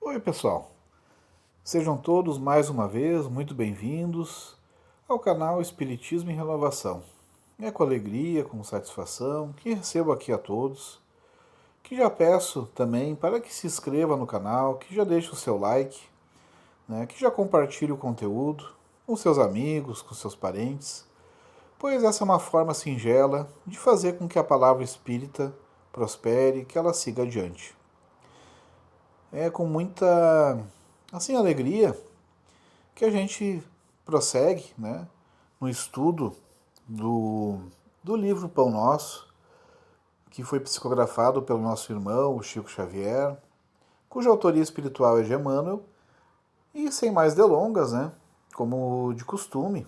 Oi, pessoal. Sejam todos mais uma vez muito bem-vindos ao canal Espiritismo em Renovação. É com alegria, com satisfação que recebo aqui a todos, que já peço também para que se inscreva no canal, que já deixe o seu like, que já compartilhe o conteúdo com seus amigos, com seus parentes, pois essa é uma forma singela de fazer com que a palavra espírita prospere, que ela siga adiante. É com muita alegria que a gente prossegue, no estudo do, do livro Pão Nosso, que foi psicografado pelo nosso irmão, o Chico Xavier, cuja autoria espiritual é de Emmanuel. E sem mais delongas, como de costume,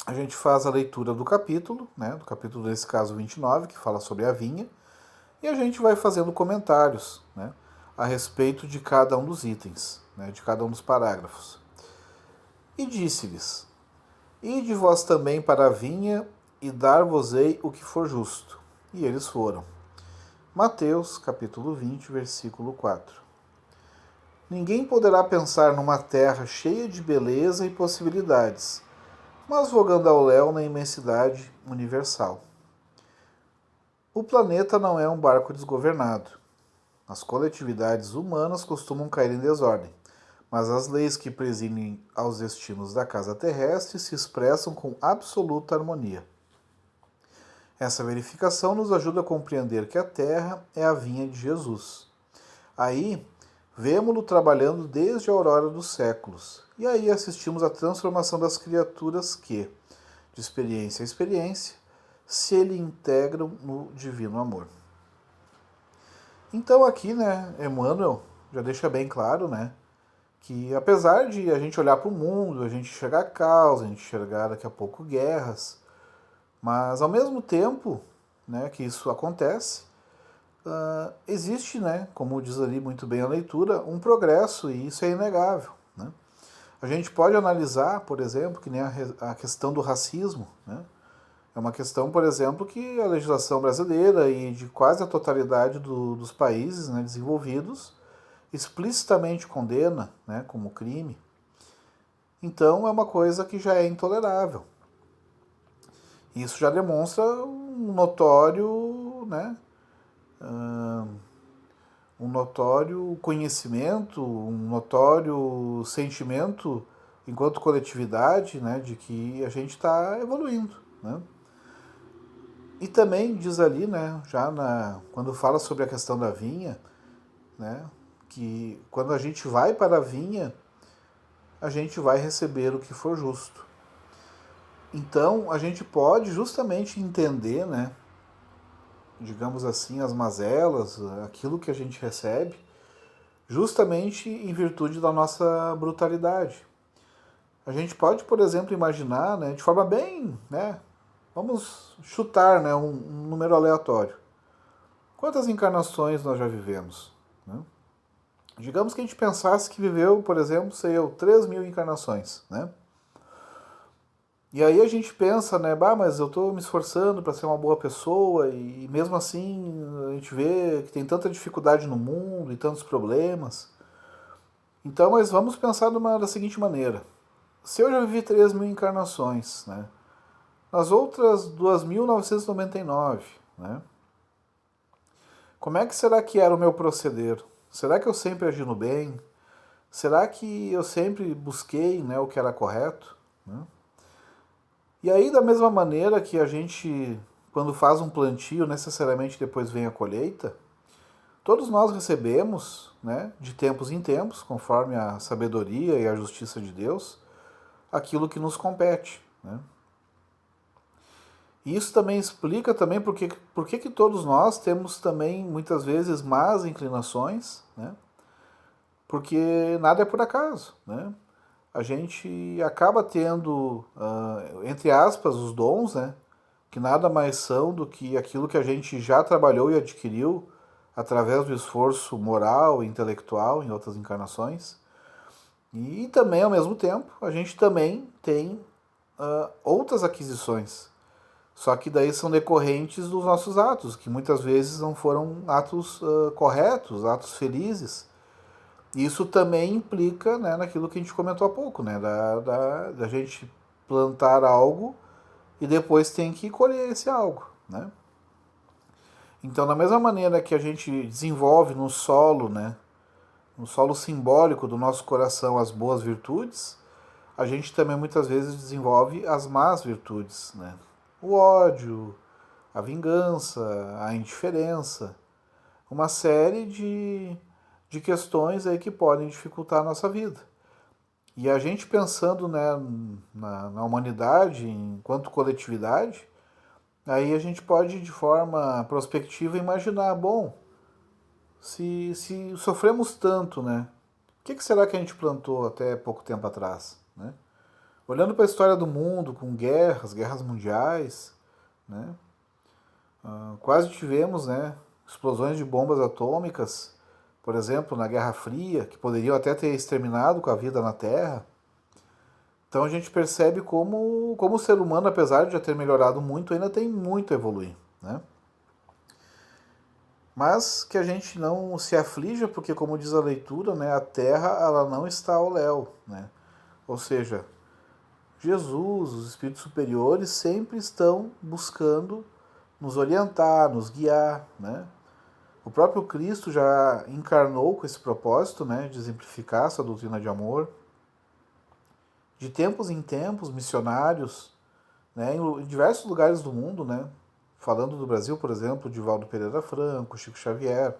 a gente faz a leitura do capítulo, do capítulo nesse caso 29, que fala sobre a vinha, e a gente vai fazendo comentários, a respeito de cada um dos itens, de cada um dos parágrafos. E disse-lhes: Ide vós também para a vinha, e dar-vos-ei o que for justo. E eles foram. Mateus, capítulo 20, versículo 4. Ninguém poderá pensar numa terra cheia de beleza e possibilidades, mas vogando ao léu na imensidade universal. O planeta não é um barco desgovernado. As coletividades humanas costumam cair em desordem, mas as leis que presidem aos destinos da casa terrestre se expressam com absoluta harmonia. Essa verificação nos ajuda a compreender que a Terra é a vinha de Jesus. Aí, vemo-lo trabalhando desde a aurora dos séculos, e aí assistimos à transformação das criaturas que, de experiência a experiência, se lhe integram no divino amor. Então aqui, Emmanuel já deixa bem claro, que apesar de a gente olhar para o mundo, a gente enxergar caos, a gente enxergar daqui a pouco guerras, mas ao mesmo tempo que isso acontece, existe, como diz ali muito bem a leitura, um progresso, e isso é inegável. A gente pode analisar, por exemplo, que nem a questão do racismo. É uma questão, por exemplo, que a legislação brasileira e de quase a totalidade dos países desenvolvidos explicitamente condena como crime. Então é uma coisa que já é intolerável. Isso já demonstra um notório, um notório conhecimento, um notório sentimento enquanto coletividade, de que a gente está evoluindo. E também diz ali, quando fala sobre a questão da vinha, que quando a gente vai para a vinha, a gente vai receber o que for justo. Então, a gente pode justamente entender, digamos assim, as mazelas, aquilo que a gente recebe, justamente em virtude da nossa brutalidade. A gente pode, por exemplo, imaginar, de forma bem, vamos chutar, um número aleatório. Quantas encarnações nós já vivemos? Digamos que a gente pensasse que viveu, por exemplo, 3.000 encarnações, E aí a gente pensa, mas eu estou me esforçando para ser uma boa pessoa, e mesmo assim a gente vê que tem tanta dificuldade no mundo e tantos problemas. Então, mas vamos pensar da seguinte maneira. Se eu já vivi 3.000 encarnações, nas outras 2.999, como é que será que era o meu proceder? Será que eu sempre agi no bem? Será que eu sempre busquei o que era correto? E aí, da mesma maneira que a gente, quando faz um plantio, necessariamente depois vem a colheita, todos nós recebemos, de tempos em tempos, conforme a sabedoria e a justiça de Deus, aquilo que nos compete. E isso também explica também por que todos nós temos também, muitas vezes, más inclinações, porque nada é por acaso. A gente acaba tendo, entre aspas, os dons, que nada mais são do que aquilo que a gente já trabalhou e adquiriu através do esforço moral e intelectual em outras encarnações. E também, ao mesmo tempo, a gente também tem outras aquisições. Só que daí são decorrentes dos nossos atos, que muitas vezes não foram atos corretos, atos felizes. Isso também implica, né, naquilo que a gente comentou há pouco, né, da gente plantar algo e depois tem que colher esse algo, né? Então, da mesma maneira que a gente desenvolve no solo, né, no solo simbólico do nosso coração as boas virtudes, a gente também muitas vezes desenvolve as más virtudes, né? O ódio, a vingança, a indiferença, uma série de questões aí que podem dificultar a nossa vida. E a gente pensando, né, na humanidade enquanto coletividade, aí a gente pode de forma prospectiva imaginar, bom, se sofremos tanto, né, o que será que a gente plantou até pouco tempo atrás, né? Olhando para a história do mundo, com guerras, guerras mundiais, né, quase tivemos, né, explosões de bombas atômicas, por exemplo, na Guerra Fria, que poderiam até ter exterminado com a vida na Terra. Então a gente percebe como o ser humano, apesar de já ter melhorado muito, ainda tem muito a evoluir, né? Mas que a gente não se aflija, porque como diz a leitura, né, a Terra ela não está ao léu, né? Ou seja, Jesus, os espíritos superiores sempre estão buscando nos orientar, nos guiar, né? O próprio Cristo já encarnou com esse propósito, né, de exemplificar essa doutrina de amor. De tempos em tempos, missionários, né, em diversos lugares do mundo, né, falando do Brasil, por exemplo, Divaldo Pereira Franco, Chico Xavier,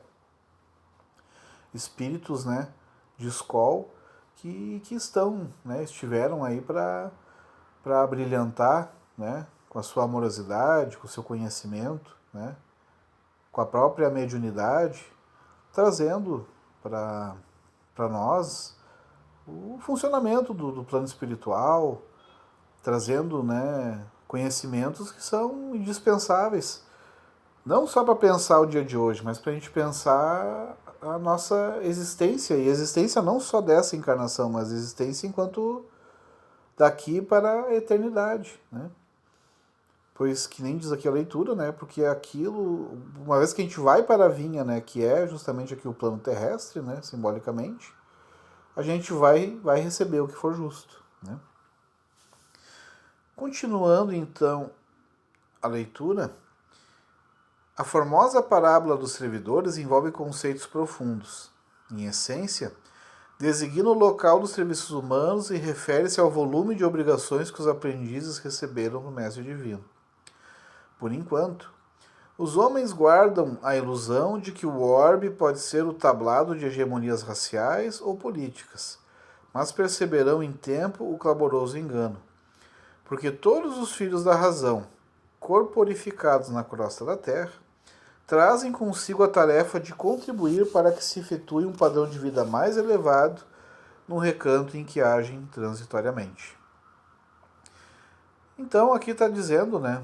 espíritos, né, de escola que estão, né, estiveram aí para brilhantar, né, com a sua amorosidade, com o seu conhecimento, né, com a própria mediunidade, trazendo para nós o funcionamento do plano espiritual, trazendo, né, conhecimentos que são indispensáveis, não só para pensar o dia de hoje, mas para a gente pensar a nossa existência, e existência não só dessa encarnação, mas existência enquanto daqui para a eternidade, né? Pois que nem diz aqui a leitura, né? Porque aquilo, uma vez que a gente vai para a vinha, né, que é justamente aqui o plano terrestre, né, simbolicamente, a gente vai receber o que for justo, né? Continuando então a leitura, a formosa parábola dos servidores envolve conceitos profundos. Em essência, designa o local dos serviços humanos e refere-se ao volume de obrigações que os aprendizes receberam do Mestre Divino. Por enquanto, os homens guardam a ilusão de que o orbe pode ser o tablado de hegemonias raciais ou políticas, mas perceberão em tempo o clamoroso engano, porque todos os filhos da razão, corporificados na crosta da terra, trazem consigo a tarefa de contribuir para que se efetue um padrão de vida mais elevado no recanto em que agem transitoriamente. Então aqui está dizendo, né,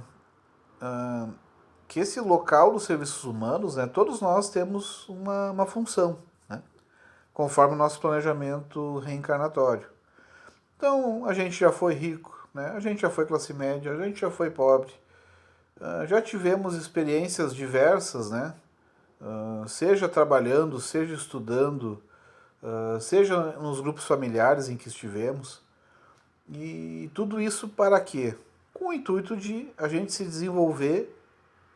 que esse local dos serviços humanos, né, todos nós temos uma função, né, conforme o nosso planejamento reencarnatório. Então a gente já foi rico, né, a gente já foi classe média, a gente já foi pobre, já tivemos experiências diversas, né, seja trabalhando, seja estudando, seja nos grupos familiares em que estivemos. E tudo isso para quê? Com o intuito de a gente se desenvolver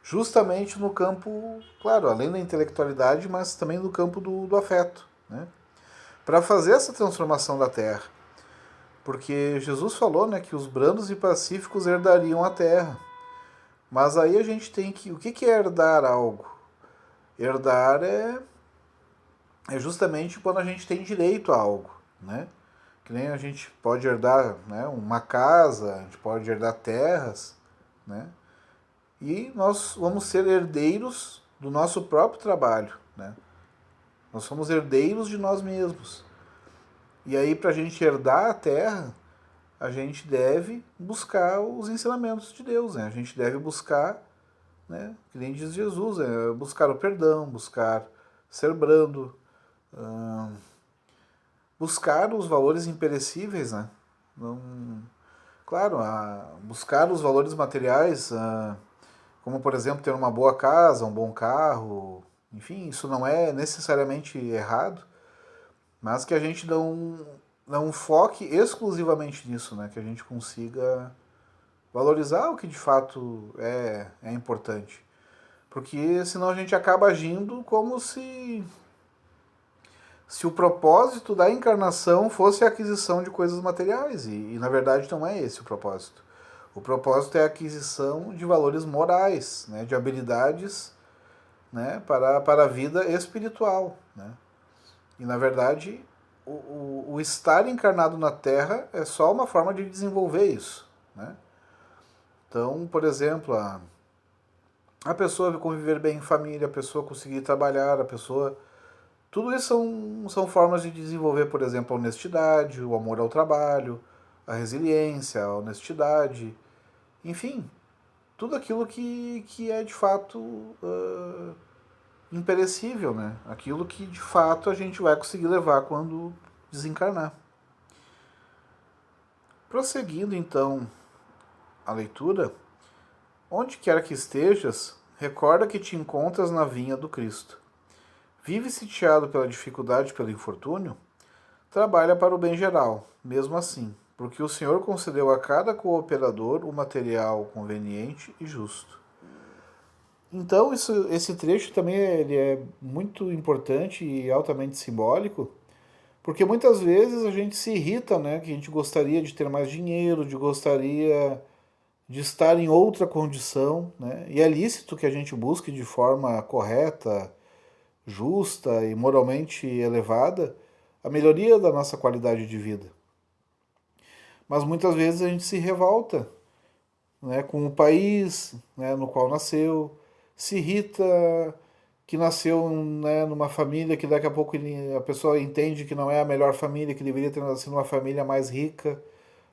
justamente no campo, claro, além da intelectualidade, mas também no campo do afeto, né? Para fazer essa transformação da terra. Porque Jesus falou, né, que os brandos e pacíficos herdariam a terra. Mas aí a gente tem que... O que é herdar algo? Herdar é justamente quando a gente tem direito a algo, né? Que nem a gente pode herdar, né, uma casa, a gente pode herdar terras, né? E nós vamos ser herdeiros do nosso próprio trabalho, né? Nós somos herdeiros de nós mesmos. E aí, para a gente herdar a terra, a gente deve buscar os ensinamentos de Deus, né? A gente deve buscar, né, que nem diz Jesus, buscar o perdão, buscar ser brando, buscar os valores imperecíveis, né? Não, claro, buscar os valores materiais, como por exemplo ter uma boa casa, um bom carro, enfim, isso não é necessariamente errado, mas que a gente não foque exclusivamente nisso, né? Que a gente consiga valorizar o que de fato é importante. Porque senão a gente acaba agindo como se o propósito da encarnação fosse a aquisição de coisas materiais. E na verdade não é esse o propósito. O propósito é a aquisição de valores morais, né, de habilidades, né, para a vida espiritual. Né? E na verdade o estar encarnado na Terra é só uma forma de desenvolver isso. Né? Então, por exemplo, a pessoa conviver bem em família, a pessoa conseguir trabalhar, a pessoa. Tudo isso são formas de desenvolver, por exemplo, a honestidade, o amor ao trabalho, a resiliência, a honestidade, enfim, tudo aquilo que é de fato imperecível, né? Aquilo que de fato a gente vai conseguir levar quando desencarnar. Prosseguindo então a leitura, onde quer que estejas, recorda que te encontras na vinha do Cristo. Vive sitiado pela dificuldade e pelo infortúnio? Trabalha para o bem geral, mesmo assim, porque o Senhor concedeu a cada cooperador o material conveniente e justo. Então, esse trecho também ele é muito importante e altamente simbólico, porque muitas vezes a gente se irrita, né? Que a gente gostaria de ter mais dinheiro, gostaria de estar em outra condição, né? E é lícito que a gente busque de forma correta, justa e moralmente elevada a melhoria da nossa qualidade de vida. Mas muitas vezes a gente se revolta, né, com o país, né, no qual nasceu, se irrita que nasceu, né, numa família que daqui a pouco a pessoa entende que não é a melhor família, que deveria ter nascido numa família mais rica,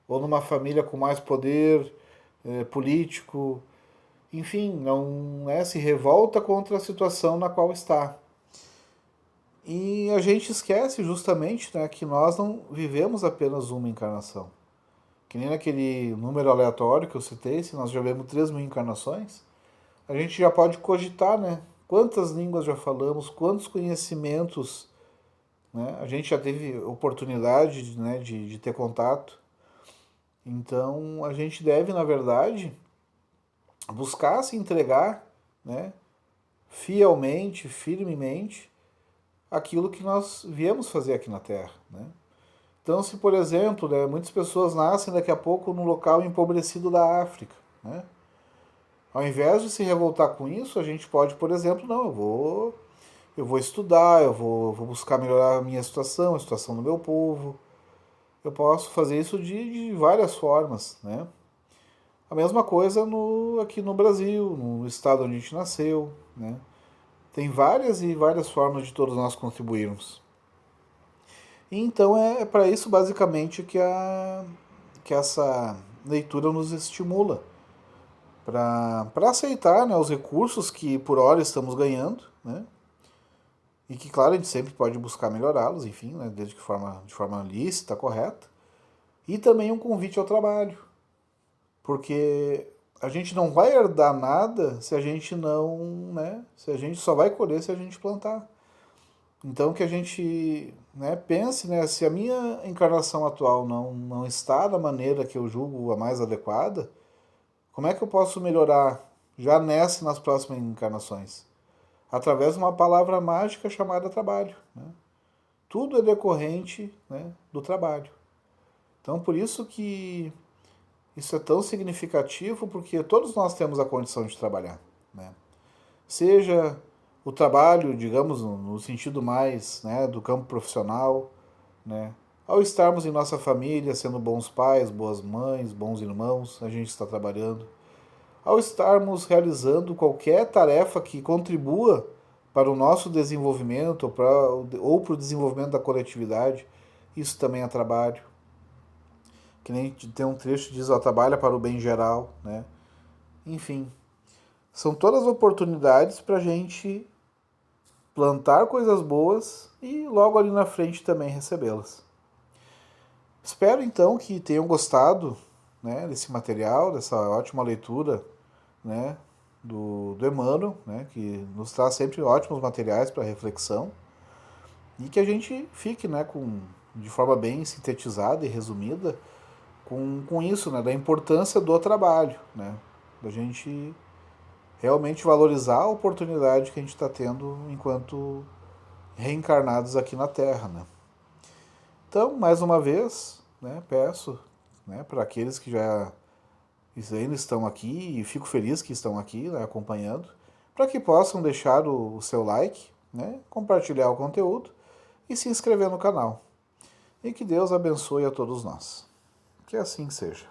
ou numa família com mais poder político, enfim, não se revolta contra a situação na qual está. E a gente esquece justamente, né, que nós não vivemos apenas uma encarnação. Que nem naquele número aleatório que eu citei, se nós já vemos 3.000 encarnações, a gente já pode cogitar, né? Quantas línguas já falamos, quantos conhecimentos, né? A gente já teve oportunidade, né, de ter contato. Então, a gente deve, na verdade, buscar se entregar, né, fielmente, firmemente, aquilo que nós viemos fazer aqui na Terra, né? Então, se por exemplo, né, muitas pessoas nascem daqui a pouco num local empobrecido da África, né? Ao invés de se revoltar com isso, a gente pode, por exemplo, não, eu vou estudar, eu vou buscar melhorar a minha situação, a situação do meu povo. Eu posso fazer isso de várias formas, né? A mesma coisa aqui no Brasil, no estado onde a gente nasceu, né? Tem várias e várias formas de todos nós contribuirmos. E então é para isso basicamente que essa leitura nos estimula para aceitar, né, os recursos que por hora estamos ganhando, né, e que, claro, a gente sempre pode buscar melhorá-los, enfim, né, desde que de forma lícita, correta, e também um convite ao trabalho, porque a gente não vai herdar nada se a gente não, né, se a gente só vai colher se a gente plantar. Então que a gente, né, pense, né, se a minha encarnação atual não está da maneira que eu julgo a mais adequada, como é que eu posso melhorar já nessa e nas próximas encarnações? Através de uma palavra mágica chamada trabalho. Né? Tudo é decorrente, né, do trabalho. Então, por isso que isso é tão significativo, porque todos nós temos a condição de trabalhar. Né? Seja o trabalho, digamos, no sentido mais, né, do campo profissional, né? Ao estarmos em nossa família, sendo bons pais, boas mães, bons irmãos, a gente está trabalhando. Ao estarmos realizando qualquer tarefa que contribua para o nosso desenvolvimento ou para o desenvolvimento da coletividade, isso também é trabalho. Que nem tem um trecho que diz, ó, trabalha para o bem geral, né? Enfim, são todas oportunidades para a gente plantar coisas boas e logo ali na frente também recebê-las. Espero então que tenham gostado, né, desse material, dessa ótima leitura, né, do Emmanuel, né, que nos traz sempre ótimos materiais para reflexão. e que a gente fique, né, de forma bem sintetizada e resumida com isso, né, da importância do trabalho, né, da gente realmente valorizar a oportunidade que a gente está tendo enquanto reencarnados aqui na Terra, né. Então, mais uma vez, né, peço, né, para aqueles que já ainda estão aqui, e fico feliz que estão aqui, né, acompanhando, para que possam deixar o seu like, né, compartilhar o conteúdo e se inscrever no canal. E que Deus abençoe a todos nós. Que assim seja.